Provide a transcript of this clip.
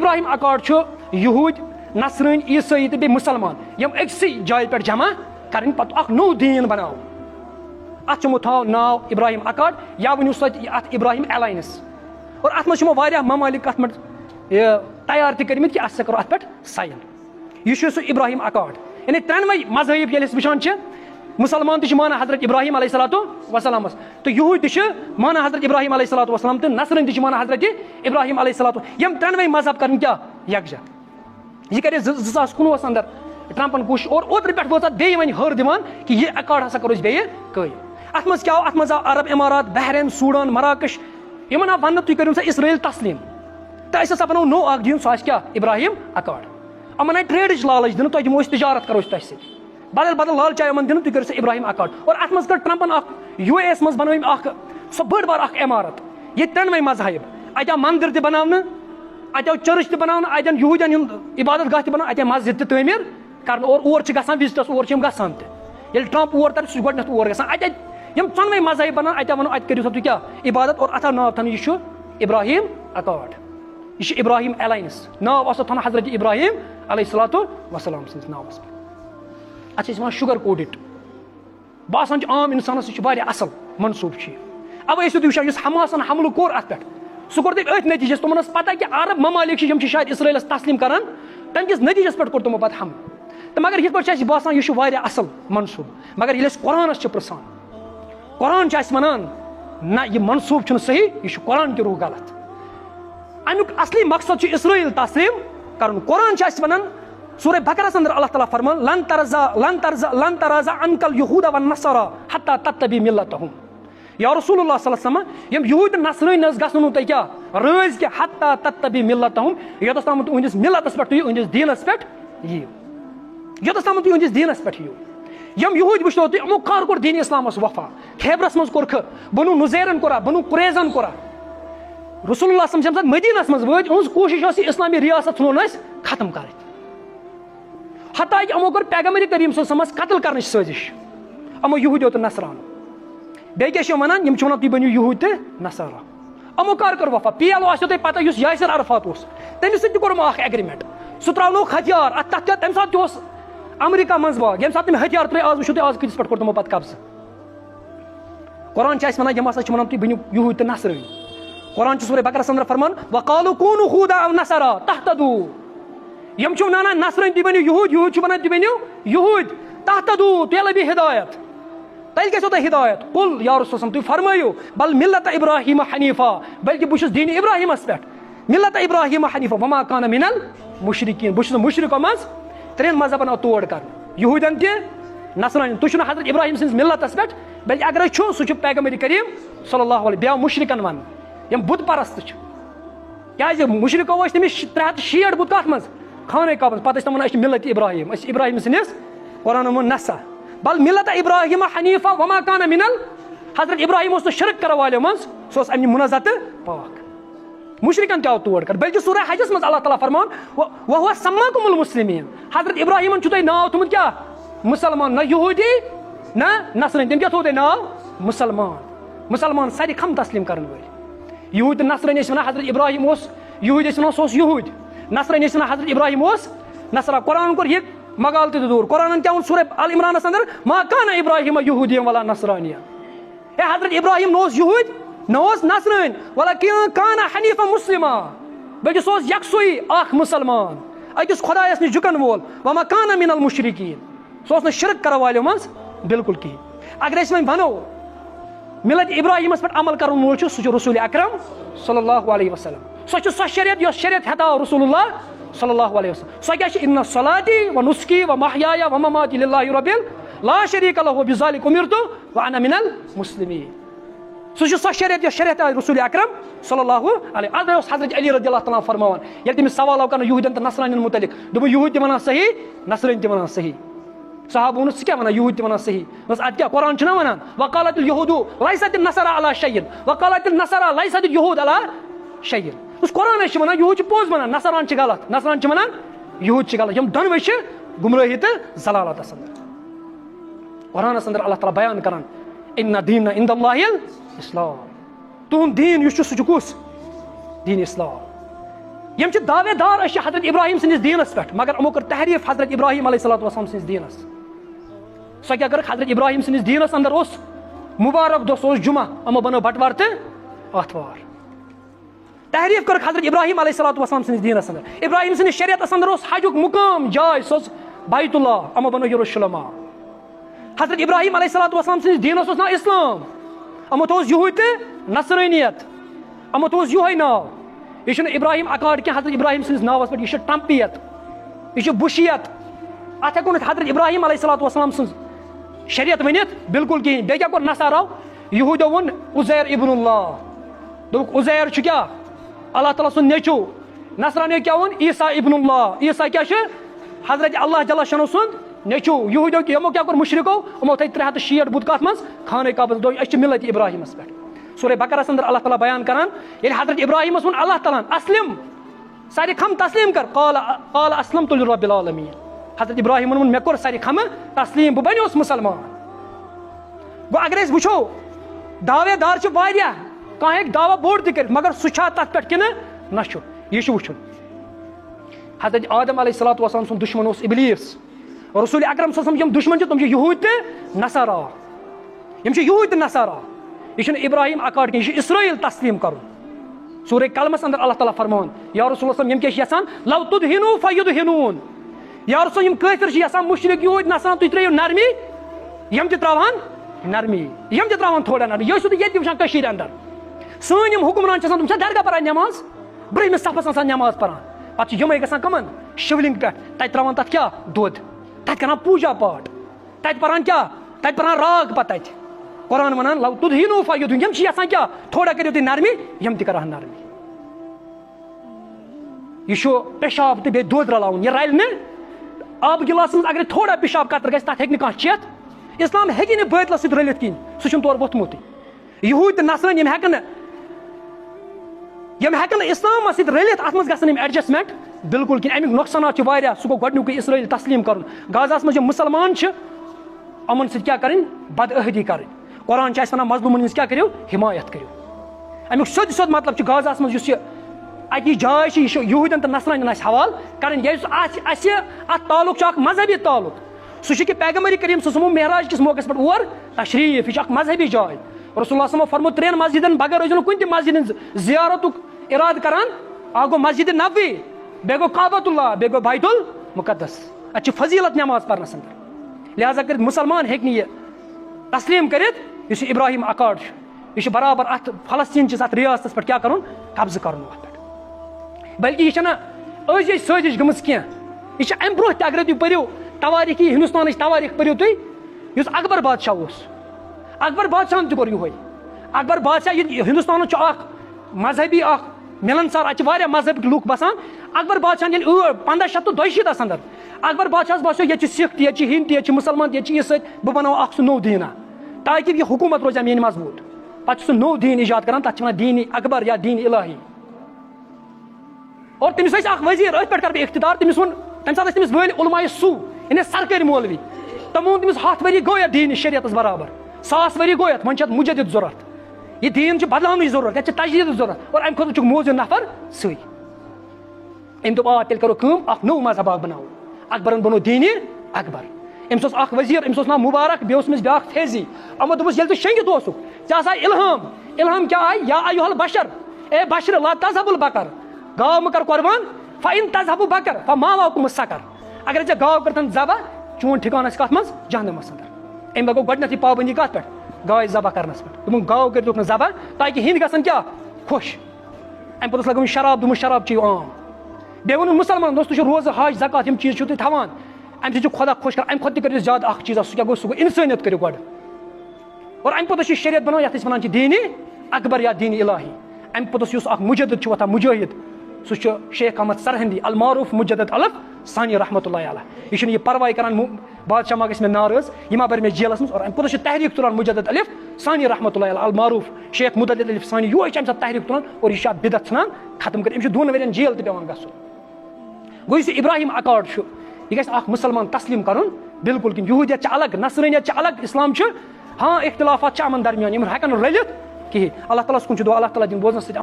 ابراہیم accord یہود نصرٲنۍ عیسٲئی تہٕ بیٚیہِ مُسلمان یِم أکسٕے جایہِ پٮ۪ٹھ جمع کَرٕنۍ پَتہٕ اکھ نوٚو دیٖن بناو اَتھ چھُ یِمو تھاو ناو ابراہیم اکارڈ یا ؤنِو سۄ اَتھ ابراہیم الاینس اور اَتھ منٛز چھِ یِمو واریاہ ممالک اَتھ منٛز تیار تہِ کٔرمٕتۍ کہِ اَسہِ ہسا کَرو اَتھ پٮ۪ٹھ ساین یہِ چھُ سُہ ابراہیم اکارڈ یعنی ترٛٮ۪نوَے مذہب ییٚلہِ أسۍ وٕچھان چھِ مُسلمان تہِ چھِ مانان حضرت ابراہیم علیہ صلاتُ وسلامس تہٕ یہوٗدۍ تہِ چھِ مانان حضرت ابراہیم علیہ صلاتُ وسلام تہٕ نصرٲنۍ تہِ چھِ مانان حضرت ابراہیم علیہ صلاتُ یِم ترٛٮ۪نوَے مذہب کَرٕنۍ کیٛاہ یکجا یہ کرے 2019 اندر ٹرمپن کوشش اور اوترٕ پٮ۪ٹھ وٲژ بیٚیہِ وۄنۍ ہر دِوان کہِ یہِ اکارڈ ہسا کرو أسۍ بیٚیہِ قٲیِم اتھ منٛز کیٛاہ آو اتھ منٛز آو عرب امارات بحرین سوڈان مراکش یِمن آو وننہٕ تُہۍ کٔرِو سا اسرائیل تسلیٖم تہٕ أسۍ ہسا بناوو نوٚو اکھ دیٖن سُہ آسہِ کیٛاہ ابراہیم اکارڈ یِمن آیہِ ٹریڈٕچ لالٕچ دِنہٕ تۄہہِ دِمو أسۍ تجارت کرو أسۍ تۄہہِ سۭتۍ بدل بدل لالچ آیہِ یِمن دِنہٕ تُہۍ کٔرِو سا ابراہیم اکارڈ اور اتھ منٛز کٔر ٹرمپن اکھ یوٗ اے یس منٛز بنٲوۍ اکھ سۄ بٔڑ بار اکھ عمارت ییٚتہِ ترٛٮ۪نوَے مذہب اتہِ آو مندر تہِ بناونہٕ اتہِ آو چرچ تہِ بناونہٕ اتٮ۪ن یہوٗدٮ۪ن ہُنٛد عبادت گاہ تہِ بناونہٕ اتہِ آو مسجد تہِ تعمیٖر کرنہٕ اور چھِ گژھان وِزٹس اور چھِ یِم گژھان تہِ ییٚلہِ ٹرمپ اور ترِ سُہ چھُ گۄڈٕنیتھ اور گژھان اتہِ یِم ژۄنوَے مذہب بنان اتہِ وَنو اتہِ کٔرِو سا تُہۍ کیٛاہ عبادت اور اتھ آو ناو تھاونہٕ یہِ چھُ ابراہیم اکارڈ یہ ابراہیم الاینس ناو آسو تھاوان حضرت ابراہیم علیہ صلاتُ وسلام سٕنٛدِس ناوس پٮ۪ٹھ اتھ چھِ أسۍ وَنان شُگر کوڈِڈ باسان چھُ عام انسانس یہِ چھُ واریاہ اصل منصوٗبہٕ چھُ یہِ اَوے ٲسِو تُہۍ وٕچھان یُس حماسن حملہٕ کوٚر اتھ پٮ۪ٹھ سُہ کوٚر تٔمۍ أتھۍ نٔتیٖجس تِمن ٲس پتہ کہِ عرب ممالک چھِ یِم چھِ شاید اسرائیلس تسلیٖم کران تمہِ کِس نٔتیٖجس پٮ۪ٹھ کوٚر تِمو پتہٕ حملہٕ تہٕ مگر یِتھ پٲٹھۍ چھُ اَسہِ باسان یہِ چھُ واریاہ اصل منصوٗبہٕ مگر ییٚلہِ أسۍ قرآنس چھِ پرژھان قرآن چھُ اَسہِ ونان نہ یہِ منصوٗبہٕ چھُنہٕ صحیح یہِ چھُ قرآن کہِ روح غلط امیُک اصلی مقصد چھُ اسرائیل تسلیٖم کرُن قرآن چھُ اَسہِ ونان سورہ بقرس اندر اللہ تعالیٰ فرمان لن ترزا عنکل یہوٗدا والنصارا حتی تتبع ملتہم یا رسول اللہ صلی اللہ علیہ وسلم یِم یہوٗد نصرٲنۍ نہ حظ گژھنو نہٕ تۄہہِ کیٛاہ رٲضۍ کہِ حتی تتبع ملتہم یوٚتَس تامَتھ تُہنٛدِس ملتس پٮ۪ٹھ تُہۍ یِہنٛدِس دیٖنس پٮ۪ٹھ یِیِو یوٚتَس تامَتھ تُہۍ یِہنٛدِس دیٖنس پٮ۪ٹھ یِیِو یِم یہوٗدۍ وٕچھنو تُہۍ یِمو کر کوٚر دیٖنِ اسلامس وفا خیبرس منٛز کوٚرکھٕ بنو نُزیرن کوٚرا بنو قُریظن کوٚرا رسول اللہ صلی اللہ علیہ وسلم مدیٖنس منٛز وٲتۍ یِہٕنٛز کوٗشش ٲس یہِ اسلامی ریاست ژھٕنون أسۍ ختم کرٕنۍ حتیٰ کہ یِمو کوٚر پیغمبر کریم صلی اللہ علیہ وسلمس قتل کرنٕچ سٲزش یِمو یہوٗدیو تہٕ نصرانو بیٚیہِ کیٛاہ چھِ یِم ونان یِم چھِ ونان تُہۍ بٔنِو یہوٗدۍ تہٕ نصارا یِمو کر کٔر وفا پی ایل او آسیو تۄہہِ پتہ یُس یاسر عرفات اوس تٔمِس سۭتۍ تہِ کوٚر یِمو اکھ ایگریمنٹ سُہ تراونووُکھ ہتھیار تتھ تمہِ ساتہٕ تہِ اوس امریکہ منٛز باغ ییٚمہِ ساتہٕ تِم ہتھیار ترٲے آز وٕچھو تُہۍ آز کۭتِس پٮ۪ٹھ کوٚر تِمو پتہٕ قبضہٕ قرآن چھِ اَسہِ ونان یِم ہسا چھِ ونان تُہۍ بٔنِو یہوٗدۍ تہٕ نصرٲنۍ قرآن چھُ سورہ بقرس اندر فرمان وقالوا کوٗنوا هوٗدا او نصارا تهتدوا یِم چھِ ونان نصرٲنۍ تُہۍ بٔنِو یہوٗدۍ چھِ ونان تُہۍ بٔنِو یہوٗدۍ تهتدوا تُہۍ لٔبِو ہدایت تیٚلہِ گژھیو تۄہہِ ہدایت قُل یا رسول صلی تُہۍ فرمٲیِو بل ملت ابراہیم حنیفا بلکہِ بہٕ چھُس دیٖنِ ابراہیمس پٮ۪ٹھ ملت ابراہیم حنیفا وما کان من المشرکین بہٕ چھُس نہٕ مُشرکو منٛز ترٛٮ۪ن مذہبن آو تور کرنہٕ یہوٗدٮ۪ن تہِ نصرٲنٮ۪ن تُہۍ چھِو نہٕ حضرت ابراہیم سٕنٛدِس ملتس پٮ۪ٹھ بلکہِ اگرے چھُ سُہ چھُ پیغمبر کریم صلی اللہ علیہ بیٚیہِ آو مُشرکن وننہٕ یِم بُت پرست چھِ کیٛازِ مُشرکو ٲسۍ تٔمِس 360 بُت کتھ منٛز خانے کعبس پتہٕ ٲسۍ تِم ونان أسۍ چھِ ملت ابراہیم أسۍ چھِ ابراہیم سٕنٛدِس قرآنن ووٚن نسا بل ملت ابراہیم حنیفا وما کان من حضرت ابراہیم اوس نہٕ شرک کرن والیو منٛز سُہ اوس امہِ منزہ تہٕ پاک مُشرکن تہِ آو تور کر بلکہِ سورہ حجس منٛز اللہ تعالیٰ فرمان وهو سماکم المسلمین حضرت ابراہیمن چھُو تۄہہِ ناو تھوٚمُت کیٛاہ مُسلمان نہ یہوٗدی نہ نصرٲنۍ تٔمۍ کیٛاہ تھوٚو تۄہہِ ناو مُسلمان سارِ کھم تسلیٖم کرن وٲلۍ یہوٗدۍ تہٕ نصرٲنۍ ٲسۍ ونان حضرت ابراہیم اوس یہوٗدۍ ٲسۍ ونان سُہ اوس یہوٗدۍ نصرٲنۍ ٲسۍ ونان حضرت ابراہیم اوس نصرا قرآن کوٚر یہِ مغالطہٕ تہِ دوٗر قرآنن کیٛاہ ووٚن سورہ ال عمرانس اندر ما کان ابراہیم یہوٗدیم ولا نصرانیا ہے حضرت ابراہیم نہ اوس یہوٗدۍ نہ اوس نصرٲنۍ ولکن کان حنیفا مسلما بلکہِ سُہ اوس یکسوئی اکھ مُسلمان أکِس خۄدایس نِش جُکن وول وما کان من المشرکین سُہ اوس نہٕ شرک کرن والیو منٛز بالکل کِہینۍ اگر أسۍ وۄنۍ ونو ملت ابراہیمس پٮ۪ٹھ عمل کرن وول چھُ سُہ چھُ رسول اکرم صلی اللہ علیہ وسلم سۄ چھِ سۄ شریعت یۄس شریعت ہیٚتاو رسول اللہ صلی اللہ علیہ وسلم سۄ کیٛاہ چھِ ان صلاتی و نسکی و محیایا و مماتی للہ رب لا شریٖک لہ بذالک امرت وانا من المسلمین سُہ چھُ سۄ شریعت یۄس شریعت آیہِ رسول اکرم صلی اللہ علیہ ادے اوس حضرت علی رضی اللہ تعالیٰ فرماوان ییٚلہِ تٔمِس سوال آو کرنہٕ یہوٗدٮ۪ن تہٕ نصرانٮ۪ن مُتعلق دوٚپُن یہوٗدۍ تہِ ونان صحیح نصرٲنۍ تہِ ونان صحیح صحابہٕ ووٚنُس ژٕ کیٛاہ ونان یہوٗدۍ تہِ ونان صحیح دوٚپُس اَدٕ کیٛاہ قرآن چھُنہ ونان وقالت اليہوٗدُ لیست النصارى علی شیء وقالت النصارى لیست اليہوٗد علی شیء دوٚپُس قرآن حظ چھِ ونان یہوٗدۍ چھِ پوٚز ونان نصران چھِ غلط نصران چھِ ونان یہوٗدۍ چھِ غلط یِم دۄنوے چھِ گمرٲہی تہٕ ضلالتس اندر قرآنس اندر اللہ تعالیٰ بیان کران ان دیٖنَ عند اللہِ الاسلام تُہُنٛد دیٖن یُس چھُ سُہ چھُ کُس دیٖن اسلام یم چھ دعوے دار اشی حضرت ابراہیم سندس دینس پہ مگر امو کر تحریف حضرت ابراہیم علیہ السلام سندس دینس سو کیا کر حضرت ابراہیم سندس دینس اندر اس مبارک دہ سہ جمعہ امو بنو بٹوار تو آتھوار تحریف کر حضرت ابراہیم علیہ السلام سندس دینس اندر ابراہیم سندس شریعتس اندر اس حجک مقام جائے سہ بیت اللہ امو بنو یروشلم حضرت ابراہیم علیہ السلام سندس دینس اس نا اسلام امو تھوس یہوے تو نصرانیت امو تھوس یہوے ناو یہ ابراہیم اکاڈ کی حضرت ابراہیم سندس ناوس پہ یہ ٹرمپیت یہ بشیت ات ہیکو حضرت ابراہیم علیہ السلام سن شریعت ونت بالکل کہین بیٚیہِ کیٛاہ کوٚر نصاراو یہوٗدو ووٚن عزیر ابن اللہ دوٚپُکھ عزیر چھُ کیٛاہ اللہ تعالیٰ سُنٛد نیٚچوٗ نصرانیو کیٛاہ ووٚن عیسیٰ ابن اللہ عیسیٰ کیٛاہ چھُ حضرت اللہ جل شانہ سُنٛد نیٚچوٗ یہوٗدیو یِمو کیٛاہ کوٚر مُشرِکو یِمو تھٲے 360 بُت کتھ منٛز خانہ کعبس دوٚپ أسۍ چھِ مِلت ابراہیمس پٮ۪ٹھ سورہ بقرس اندر اللہ تعالیٰ بیان کران ییٚلہِ حضرت ابراہیمس ووٚن اللہ تعالیٰ اسلم سارے کھم تسلیم کر قال اسلمت لرب العالمین حضرت ابراہیم ووٚن مےٚ کوٚر سارے کھم تسلیم بہٕ بنیوس مُسلمان گوٚو اگر أسۍ وٕچھو دعوے دار چھِ واریاہ کانٛہہ ہیٚکہِ دعوا بوٚڑ تہِ کٔرِتھ مگر سُہ چھا تتھ پٮ۪ٹھ کِنہٕ نہ چھُ یہِ چھُ وٕچھُن حضرت آدم علیہ السلام سُنٛد دُشمن اوس ابلیٖس رسول اکرم صلی اللہ علیہ وسلم یِم دُشمن چھِ تِم چھِ یہوٗدۍ تہٕ نصارا یِم چھِ یہوٗدۍ تہٕ نصارا یہ چھُنہٕ ابراہیم اکاڈ کینٛہہ یہ چھُ اسرائیل تسلیم کرُن سورہ کلمس اندر اللہ تعالیٰ فرمان یا رسول اللہ یِم کیٛاہ چھِ یژھان لو تدہنوٗ فیدہنوٗن یا رسول یِم کٲفِر چھِ یژھان مُشرِک یہوٗدۍ نصارا تُہۍ ترٛٲیِو نرمی یِم تہِ تراوہن نرمی یِم تہِ تراوہن تھوڑا نرمی یہِ ٲسِو تُہۍ ییٚتہِ وٕچھان کٔشیٖرِ اندر سٲنۍ یِم حُکمران چھِ آسان تِم چھا درگاہ پران نٮ۪ماز برٛونٛہمِس صفس آسان نٮ۪ماز پران پتہٕ چھِ یِمے گژھان کمن شِولنگ پٮ۪ٹھ تتہِ تراوان تتھ کیٛاہ دۄد تتہِ کران پوٗجا پاٹ تتہِ پران کیٛاہ تتہِ پران راگ پتہٕ تتہِ قرآن ونان لو تدہنوٗ فیدہنوٗن یِم چھِ یژھان کیٛاہ تھوڑا کٔرِو تُہۍ نرمی یِم تہِ کرہن نرمی یہ چھُ پیشاب تہٕ بیٚیہِ دۄد رلاوُن یہِ رلہِ نہٕ آبہٕ گِلاسس منٛز اگرے تھوڑا پیشاب قطرٕ گژھِ تتھ ہیٚکہِ نہٕ کانٛہہ چٮ۪تھ اسلام ہیٚکہِ نہٕ بٲتلس سۭتۍ رٔلِتھ کِہیٖنۍ سُہ چھُنہٕ تورٕ ووٚتھمُتٕے یہوٗدۍ تہٕ نصرٲنۍ یِم ہیٚکن نہٕ اسلامس سۭتۍ رٔلِتھ اتھ منٛز گژھن یِم ایڈجسٹمنٹ بالکل کِہیٖنۍ امیُک نۄقصانات چھِ واریاہ سُہ گوٚو گۄڈنیُکُے اسرائیل تسلیٖم کرُن غازاہس منٛز یِم مُسلمان چھِ یِمن سۭتۍ کیٛاہ کرٕنۍ بدعہدی کرٕنۍ قرآن چھِ اَسہِ ونان مظلوٗمن ہٕنٛز کیٛاہ کٔرِو حمایت کٔرِو امیُک سیوٚد سیوٚد مطلب چھُ غازاہس منٛز یُس یہِ اَتہِ یہِ جاے چھِ یہِ چھُ یہوٗدٮ۪ن تہٕ نصرانٮ۪ن اَسہِ حوالہٕ کرٕنۍ یُس اَسہِ اَتھ تعلق چھُ اکھ مذہبی تعلق سُہ چھُ کہِ پیغمبر کریم صلی اللہ علیہ وسلم معراج کِس موقعس پٮ۪ٹھ اور تشریٖف یہِ چھُ اکھ مذہبی جاے رسول اللہ صلی اللہ علیہ وسلم فرموو 3 مسجدن بغٲر ٲسۍزیو نہٕ کُنہِ تہِ مسجد ہٕنٛز زیارتُک ارادٕ کران اکھ گوٚو مسجد نبوی بیٚیہِ گوٚو کعبۃ اللہ بیٚیہِ گوٚو بیت المقدس اتہِ چھِ فضیلت نٮ۪ماز پرنس اندر لہٰذا کٔرِتھ مُسلمان ہیٚکہِ نہٕ یہِ تسلیٖم کٔرِتھ یُس یہِ ابراہیم اکاڈ چھُ یہِ چھُ برابر اتھ فلسطیٖن چِس اتھ ریاستس پٮ۪ٹھ کیٛاہ کرُن قبضہٕ کرُن اتھ پٮ۪ٹھ بلکہِ یہِ چھنہٕ أزِچ سٲزِش گٔمٕژ کینٛہہ یہِ چھِ امہِ برونٛہہ تہِ اگرے تُہۍ پٔرِو تواریٖخی ہندوستانٕچ تواریٖخ پٔرِو تُہۍ یُس اکبر بادشاہ اوس اکبر بادشاہن تہِ کوٚر یِہوے اکبر بادشاہ ییٚتہِ ہندوستانُک چھُ اکھ مذہبی اکھ مِلنسار اتہِ چھِ واریاہ مذہبٕکۍ لُکھ بسان اکبر بادشاہن ییٚلہِ 1562 اندر اکبر بادشاہس باسیو ییٚتہِ چھِ سِکھ تہِ ییٚتہِ چھِ ہِنٛدۍ تہِ ییٚتہِ چھِ مُسلمان تہِ ییٚتہِ چھِ عیٖسٲے بہٕ بناوٕ اکھ سُہ نوٚو دیٖنا تاکہِ یہِ حکوٗمت روزِ میٲنۍ مضبوٗط پتہٕ چھُ سُہ نوٚو دیٖن ایجاد کران تتھ چھِ ونان دیٖنِ اکبر یا دیٖنِ الہی اور تٔمِس ٲسۍ اکھ وزیٖر أتھۍ پٮ۪ٹھ کرٕ بہٕ اختِدار تٔمِس ووٚن تمہِ ساتہٕ ٲسۍ تٔمِس وٲلۍ علماء سوٗ یعنی سرکٲرۍ مولوی تِمو ووٚن تٔمِس 100 ؤری گوٚو یتھ دیٖنہِ شریعتس برابر 100 ؤری گوٚو یتھ وۄنۍ چھِ اتھ مُجدد ضوٚرتھ یہِ دیٖن چھُ بدلاونٕچ ضروٗرت یتھ چھِ تجدیٖدٕچ ضوٚرتھ اور امہِ خٲطرٕ چھُکھ موزوٗن نفر سُے أمۍ دوٚپ تیٚلہِ کرو کٲم اکھ نوٚو مذہب اکھ بناوو اکبرن بنوو دیٖنہِ اکبر أمِس اوس اکھ وزیٖر أمِس اوس ناو مُبارک بیٚیہِ اوس أمِس بیاکھ فیضی یِمو دوٚپُس ییٚلہِ ژٕ شٔنگِتھ اوسُکھ ژےٚ آسہٕ اِلہام کیٛاہ آیہِ یا آیُہل بشر اے بشر لا تذهب البقر گاو مہٕ کر قۄربان فإن تذهب بکر فما واکُم السکر اگرے ژےٚ گاو کٔرتن ذبح چون ٹھِکان آسہِ کتھ منٛز جہنمس اندر أمۍ لگوو گۄڈٕنیتھٕے پابندی کتھ پٮ۪ٹھ گایہِ ذبح کرنس پٮ۪ٹھ دوٚپُن گاو کٔرۍتوکھ نہٕ ذبح تاکہِ ہِنٛدۍ گژھن کیٛاہ خۄش امہِ پتہٕ اوس لگٲومٕژ شراب دوٚپمُت شراب چیٚیِو عام بیٚیہِ ووٚنُن مُسلمان دوست تُہۍ چھِو روزٕ حج زکات یِم چیٖز چھِو تُہۍ تھاوان امہِ سۭتۍ چھُ خۄدا خۄش کران امہِ کھۄتہٕ تہِ کٔرِو زیادٕ اکھ چیٖزا سُہ کیٛاہ گوٚو سُہ گوٚو انسٲنیت کٔرِو گۄڈٕ اور امہِ پتہٕ چھُ شریعت بناوان یتھ أسۍ ونان چھِ دیٖنِ اکبر یا دیٖنِ الہی امہِ پوٚتُس یُس اکھ مُجدد چھُ وۄتھان مُجٲہد سُہ چھُ شیخ احمد سرہندی المعروف مُجدد الف ثانی رحمۃ اللہ علیہ یہِ چھُنہٕ یہِ پرواے کران بادشاہ ما گژھِ مےٚ ناراض یہِ ما بَرِ مےٚ جیلس منٛز اور امہِ پوٚتُس چھُ تحریٖک تُلان مُجدد الف ثانی رحمۃ اللہ علیہ المعروف شیخ مُجدد الف ثانی یہوے چھُ امہِ ساتہٕ تحریٖک تُلان اور یہِ چھُ اتھ بدعت ژھٕنان ختم کٔرِتھ أمِس چھُ 2 ؤرین جیل تہِ پیٚوان گژھُن گوٚو یُس یہِ ابراہیم اکاڈ چھُ یہِ گژھِ اکھ مُسلمان تسلیٖم کرُن بالکل کِہیٖنۍ یہوٗدیت چھِ الگ نصرٲنیت چھِ الگ اسلام چھُ ہاں اختلافات چھِ یِمن درمیان یِم ہیٚکن نہٕ رٔلِتھ کِہیٖنۍ اللہ تعالیٰ ہس کُن چھُ دُعا اللہ تعالیٰ دِنۍ بوزنس سۭتۍ